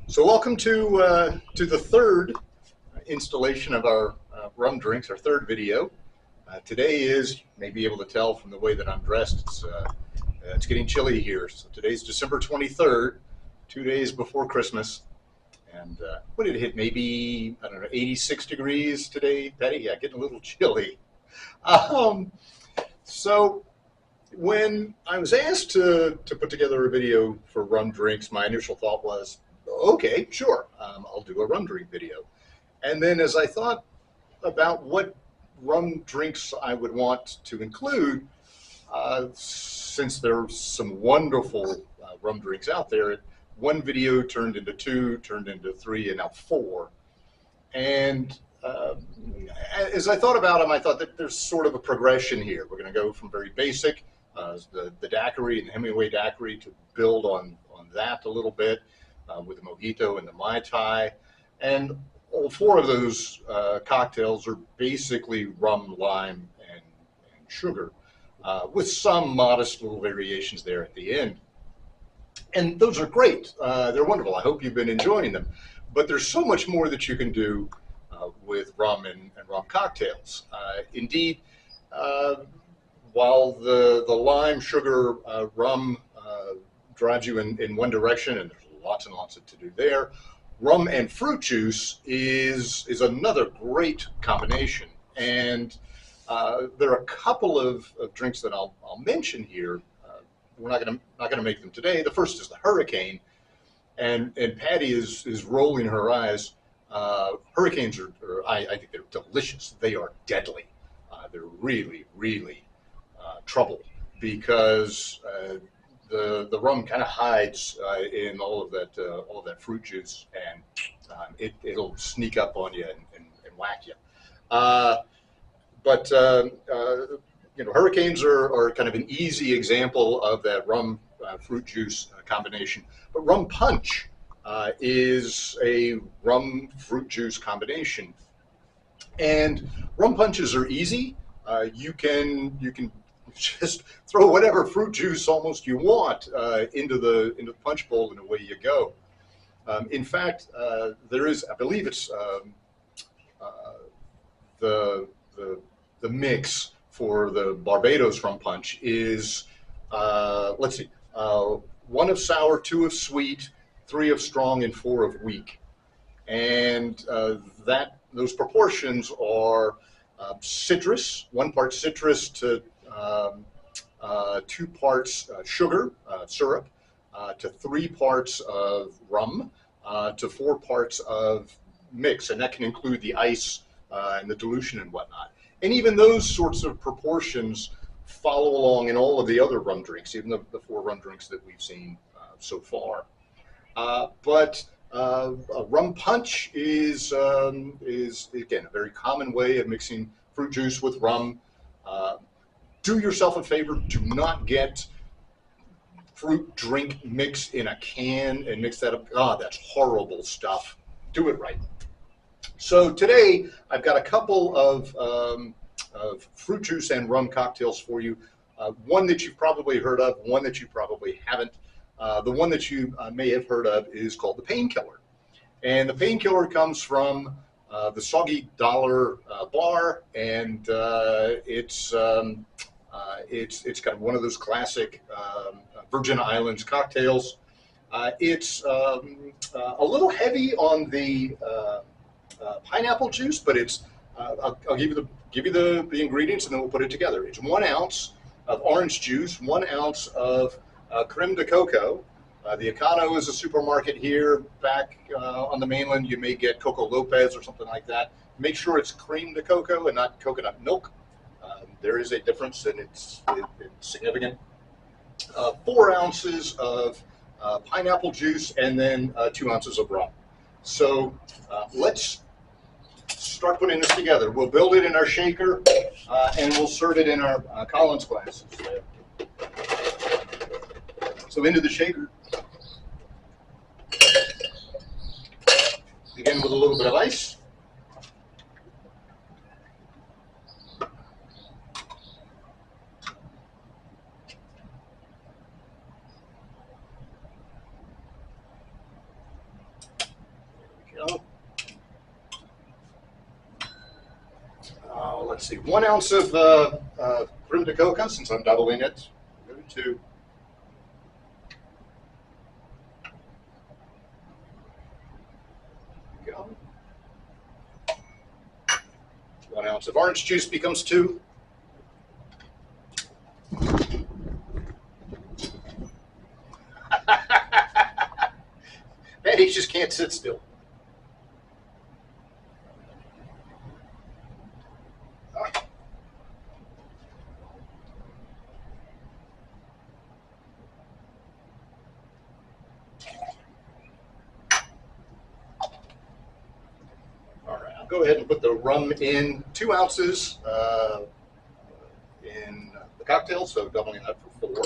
So welcome to the third installation of our rum drinks, our third video. Today is, you may be able to tell from the way that I'm dressed, it's getting chilly here. So today's December 23rd, 2 days before Christmas. And what did it hit? Maybe, I don't know, 86 degrees today, Patty? Yeah, getting a little chilly. Um, so when I was asked to put together a video for rum drinks, my initial thought was, okay, sure, I'll do a rum drink video. And then as I thought about what rum drinks I would want to include, since there's some wonderful rum drinks out there, one video turned into two, turned into three, and now four. And as I thought about them, I thought that there's sort of a progression here. We're going to go from very basic, the daiquiri and the Hemingway daiquiri, to build on that a little bit with the mojito and the Mai Tai. And all four of those cocktails are basically rum, lime, and sugar, with some modest little variations there at the end. And those are great. They're wonderful. I hope you've been enjoying them. But there's so much more that you can do with rum and rum cocktails. Indeed, while the lime, sugar, rum drives you in one direction, and there's lots and lots to do there, rum and fruit juice is another great combination. And there are a couple of drinks that I'll mention here. We're not gonna make them today. The first is the Hurricane, and Patty is rolling her eyes. Hurricanes I think they're delicious. They are deadly. They're really trouble, because the rum kind of hides in all of that fruit juice, and it'll sneak up on you and whack you. But hurricanes are kind of an easy example of that rum fruit juice combination. But rum punch is a rum fruit juice combination, and rum punches are easy. You can just throw whatever fruit juice almost you want into the punch bowl, and away you go. In fact, there is, I believe it's the mix for the Barbados rum punch is, let's see, one of sour, two of sweet, three of strong, and four of weak. And those proportions are citrus, 1 part citrus to 2 parts sugar, syrup, to 3 parts of rum, to 4 parts of mix. And that can include the ice and the dilution and whatnot. And even those sorts of proportions follow along in all of the other rum drinks, even the 4 rum drinks that we've seen so far. But a rum punch is again a very common way of mixing fruit juice with rum. Do yourself a favor: do not get fruit drink mix in a can and mix that up. God, that's horrible stuff. Do it right. So today I've got a couple of fruit juice and rum cocktails for you. One that you've probably heard of, one that you probably haven't. The one that you may have heard of is called the Painkiller. And the Painkiller comes from the Soggy Dollar bar, and it's kind of one of those classic Virgin Islands cocktails. It's a little heavy on the pineapple juice, but it's I'll give you the ingredients, and then we'll put it together. It's 1 ounce of orange juice, 1 ounce of creme de coco. The Econo is a supermarket here. Back on the mainland, you may get Coco Lopez or something like that. Make sure it's creme de coco and not coconut milk. There is a difference, and it's significant. 4 ounces of pineapple juice, and then 2 ounces of rum. So let's start putting this together. We'll build it in our shaker, and we'll serve it in our Collins glasses. So into the shaker. Begin with a little bit of ice. let's see, 1 ounce of creme de coca, since I'm doubling it. Go to 2. Go. 1 ounce of orange juice becomes 2. Betty just can't sit still. Go ahead and put the rum in, 2 ounces in the cocktail, so doubling that for 4.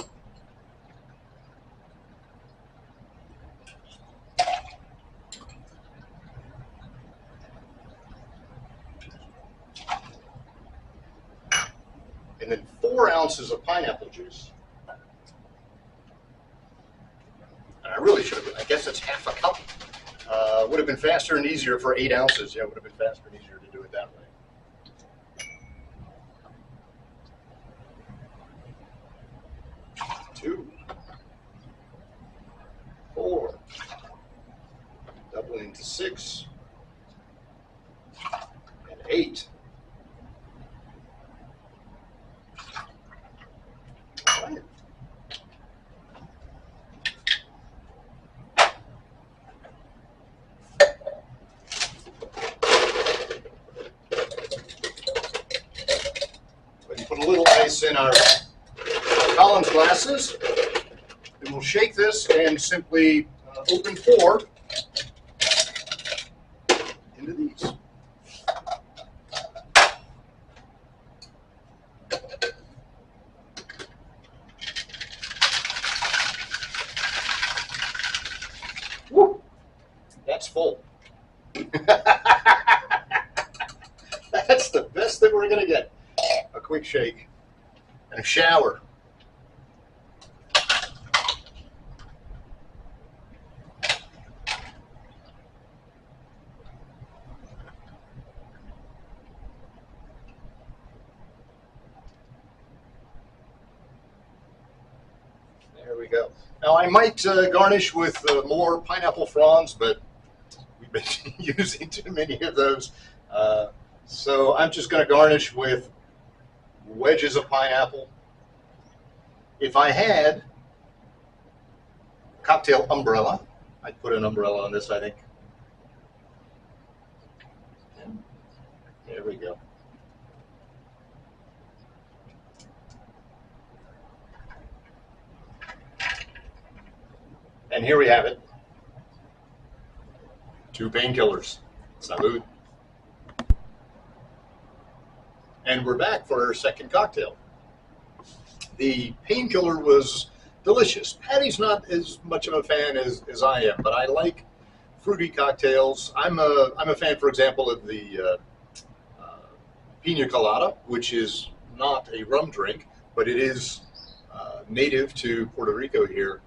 And then 4 ounces of pineapple juice. And I really should have, I guess it's half a cup. Would have been faster and easier for 8 ounces. Yeah, it would have been faster and easier to do it that way. Two, 4, doubling to 6, and 8. All right. Put a little ice in our Collins glasses, and we'll shake this and simply open 4 into these. Woo! That's full. That's the best that we're going to get. A quick shake and a shower. There we go. Now I might garnish with more pineapple fronds, but we've been using too many of those. So I'm just going to garnish with wedges of pineapple. If I had a cocktail umbrella, I'd put an umbrella on this, I think. There we go. And here we have it. 2 painkillers. Salud. And we're back for our second cocktail. The painkiller was delicious. Patty's not as much of a fan as I am, but I like fruity cocktails. I'm a fan, for example, of the pina colada, which is not a rum drink, but it is native to Puerto Rico here.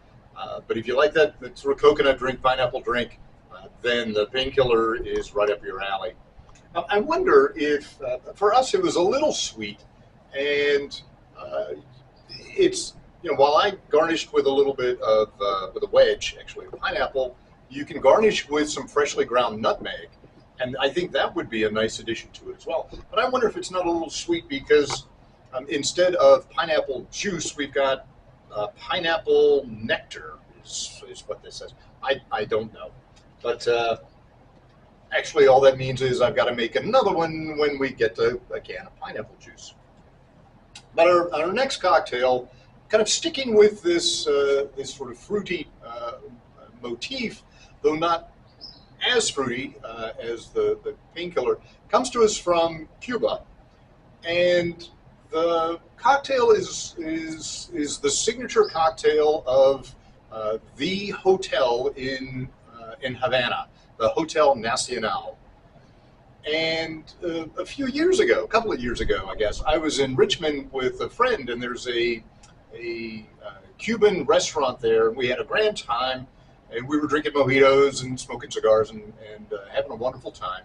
But if you like that sort of coconut drink, pineapple drink, then the painkiller is right up your alley. I wonder if, for us, it was a little sweet, and it's, while I garnished with a little bit of, with a wedge, actually, of pineapple, you can garnish with some freshly ground nutmeg, and I think that would be a nice addition to it as well. But I wonder if it's not a little sweet because instead of pineapple juice, we've got pineapple nectar, is what this says. I don't know. But actually, all that means is I've got to make another one when we get to a can of pineapple juice. But our next cocktail, kind of sticking with this this sort of fruity motif, though not as fruity as the painkiller, comes to us from Cuba, and the cocktail is the signature cocktail of the hotel in Havana, the Hotel Nacional. And a couple of years ago, I guess, I was in Richmond with a friend, and there's a Cuban restaurant there. We had a grand time, and we were drinking mojitos and smoking cigars and having a wonderful time.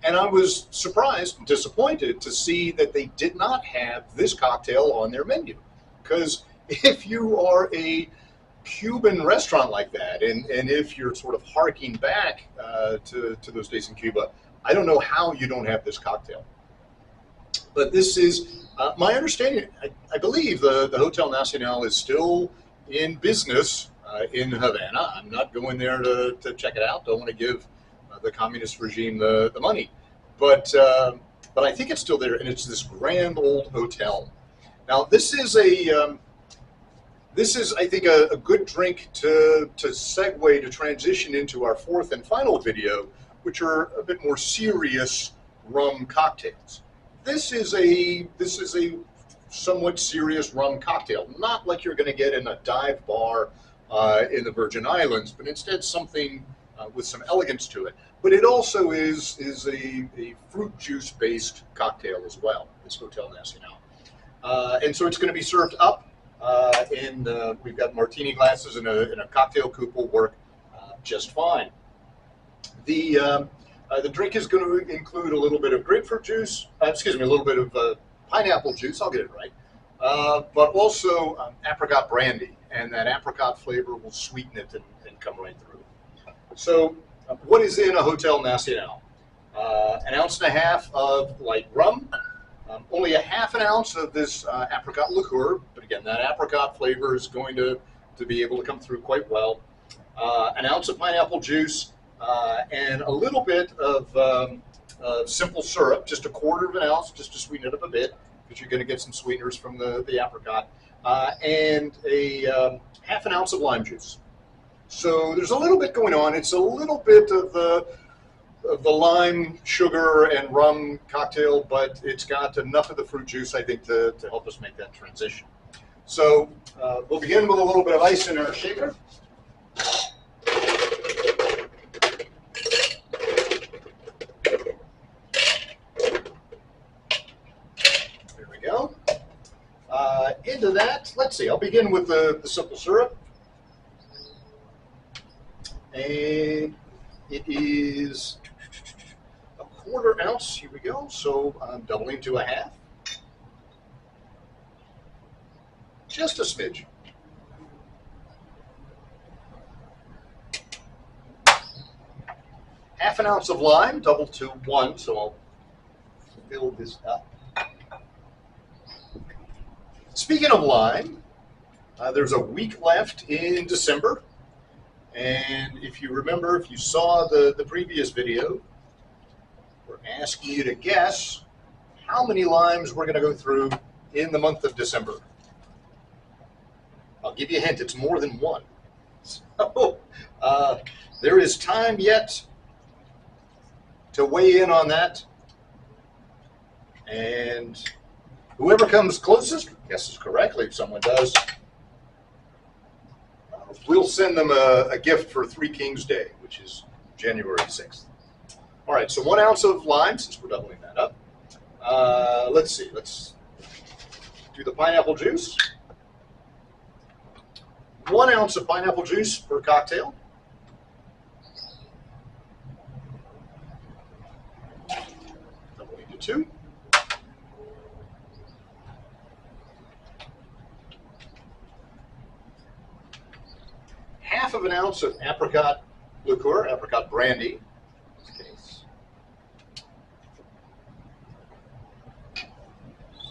And I was surprised and disappointed to see that they did not have this cocktail on their menu. Because if you are a Cuban restaurant like that, and if you're sort of harking back to those days in Cuba, I don't know how you don't have this cocktail. But this is my understanding. I believe the Hotel Nacional is still in business in Havana. I'm not going there to check it out. Don't want to give the communist regime the money. But I think it's still there, and it's this grand old hotel. Now, this is, I think, a good drink to segue, to transition into our fourth and final video, which are a bit more serious rum cocktails. This is a somewhat serious rum cocktail, not like you're going to get in a dive bar in the Virgin Islands, but instead something with some elegance to it. But it also is a fruit juice based cocktail as well, this Hotel Nacional. And so it's going to be served up we've got martini glasses, in a cocktail coupe will work just fine. The drink is going to include a little bit of grapefruit juice, a little bit of pineapple juice, I'll get it right, but also apricot brandy, and that apricot flavor will sweeten it and come right through. So what is in a Hotel Nacional? An ounce and a half of light rum, only a half an ounce of this apricot liqueur, but again, that apricot flavor is going to be able to come through quite well. An ounce of pineapple juice, and a little bit of simple syrup, just a quarter of an ounce, just to sweeten it up a bit, because you're going to get some sweeteners from the apricot, and a half an ounce of lime juice. So there's a little bit going on. It's a little bit of the lime, sugar, and rum cocktail, but it's got enough of the fruit juice, I think, to help us make that transition. So we'll begin with a little bit of ice in our shaker. There we go. Into that, let's see, I'll begin with the simple syrup. And it is a quarter ounce. Here we go. So I'm doubling to a half. Just a smidge. Half an ounce of lime, double to 1. So I'll fill this up. Speaking of lime, there's a week left in December. And if you remember, if you saw the previous video, we're asking you to guess how many limes we're going to go through in the month of December. I'll give you a hint, it's more than one. So there is time yet to weigh in on that. And whoever comes closest, guesses correctly, if someone does, we'll send them a gift for Three Kings Day, which is January 6th. All right, so 1 ounce of lime, since we're doubling that up. Let's see, let's do the pineapple juice. 1 ounce of pineapple juice per cocktail. Doubling to 2. Half of an ounce of apricot liqueur, apricot brandy, in this case.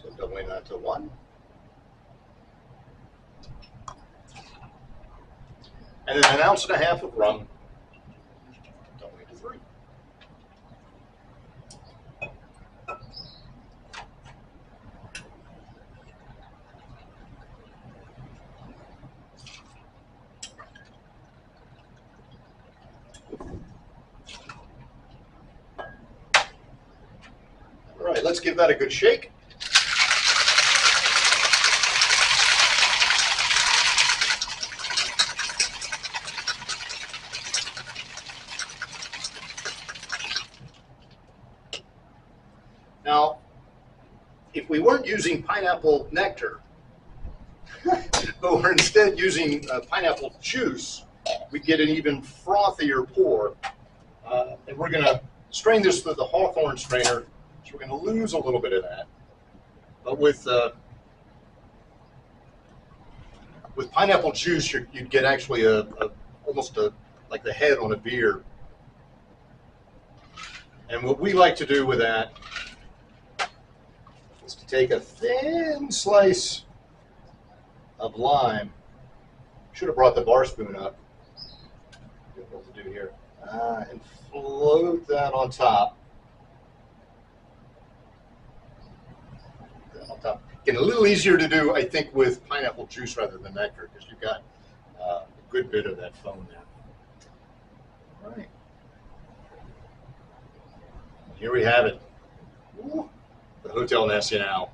So doubling that to 1. And then 1.5 ounces of rum, doubling to 3. All right, let's give that a good shake. Now, if we weren't using pineapple nectar, but we're instead using pineapple juice, we get an even frothier pour. And we're going to strain this through the Hawthorne strainer, so we're going to lose a little bit of that. But with pineapple juice, you'd get actually almost like the head on a beer. And what we like to do with that is to take a thin slice of lime. Should have brought the bar spoon up. What to do here? And float that on top. Getting a little easier to do, I think, with pineapple juice rather than nectar, because you've got a good bit of that foam there. All right. Here we have it. Ooh, the Hotel Nacional.